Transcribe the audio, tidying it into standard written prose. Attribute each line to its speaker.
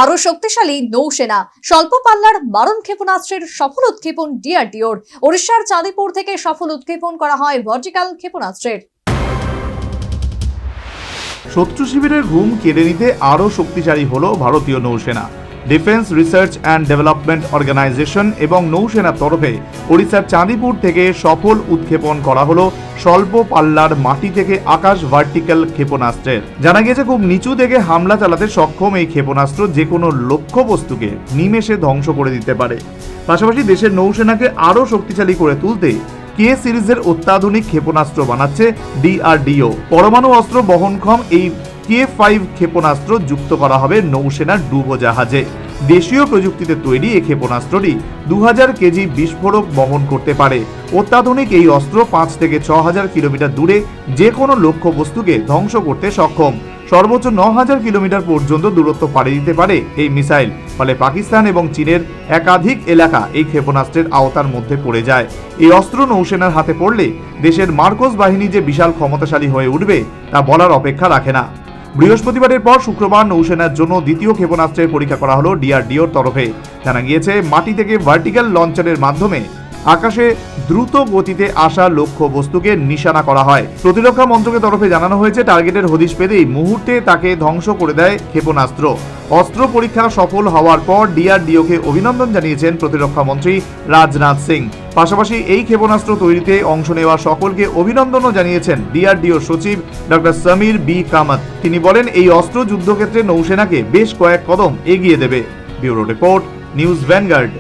Speaker 1: আরো শক্তিশালী নৌসেনা, স্বল্প পাল্লার মারণ ক্ষেপণাস্ত্রের সফল উৎক্ষেপণ ডিআরডিওর। ওড়িশার চাঁদিপুর থেকে সফল উৎক্ষেপণ করা হয় ভার্টিক্যাল ক্ষেপণাস্ত্রের।
Speaker 2: শত্রু শিবিরের ঘুম কেড়ে নিতে আরও শক্তিশালী হল ভারতীয় নৌসেনা। Defence research and development organisation এবং নৌসেনার তরফে ওড়িশার চাঁদিপুর থেকে সফল উৎক্ষেপণ করা হলো স্বল্প পাল্লার মাটি থেকে আকাশ ভার্টিক্যাল ক্ষেপণাস্ত্রের। জানা গেছে খুব নিচু থেকে হামলা চালাতে সক্ষম এই ক্ষেপণাস্ত্র যে কোনো লক্ষ্যবস্তুকে নিমেষে ধ্বংস করে দিতে পারে। পাশাপাশি দেশের নৌসেনাকে আরও শক্তিশালী করে তুলতে কে সিরিজের অত্যাধুনিক ক্ষেপণাস্ত্র বানাচ্ছে ডিআরডিও। পরমাণু অস্ত্র বহনক্ষম এই K5 ক্ষেপণাস্ত্র যুক্ত করা হবে নৌসেনার ডুবোজাহাজে। দেশীয় প্রযুক্তিতে তৈরি এই ক্ষেপণাস্ত্রটি 2000 কেজি বিস্ফোরক বহন করতে পারে। অত্যাধুনিক এই অস্ত্র 5 থেকে 6000 কিলোমিটার দূরে যে কোনো লক্ষ্যবস্তুকে ধ্বংস করতে সক্ষম। সর্বোচ্চ 9000 কিলোমিটার পর্যন্ত দূরত্ব পাড়ি দিতে পারে এই মিসাইল। ফলে পাকিস্তান এবং চীনের একাধিক এলাকা এই ক্ষেপণাস্ত্রের আওতার মধ্যে পড়ে যায়। এই অস্ত্র নৌসেনার হাতে পড়লে দেশের মার্কোস বাহিনী যে বিশাল ক্ষমতাশালী হয়ে উঠবে তা বলার অপেক্ষা রাখে না। বৃহস্পতিবারের পর শুক্রবার নৌসেনার জন্য দ্বিতীয় ক্ষেপণাস্ত্রের পরীক্ষা করা হলো ডিআরডিওর তরফে। জানা গিয়েছে মাটি থেকে ভার্টিক্যাল লঞ্চারের মাধ্যমে আকাশে দ্রুত গতিতে আসা লক্ষ্য বস্তুকে নিশানা করা হয়। প্রতিরক্ষা মন্ত্রকের তরফে জানানো হয়েছে টার্গেটের হদিশ পেলেই মুহূর্তে তাকে ধ্বংস করে দেয় ক্ষেপণাস্ত্র। অস্ত্র পরীক্ষা সফল হওয়ার পর ডিআরডিওকে অভিনন্দন জানিয়েছেন প্রতিরক্ষা মন্ত্রী রাজনাথ সিং। পাশাপাশি এই ক্ষেপণাস্ত্র তৈরিতে অংশ নেওয়া সকলকে অভিনন্দনও জানিয়েছেন ডিআরডিও সচিব ডক্টর সমীর বি কামত। তিনি বলেন এই অস্ত্র যুদ্ধক্ষেত্রে নৌসেনাকে বেশ কয়েক কদম এগিয়ে দেবে। Bureau report, news vanguard.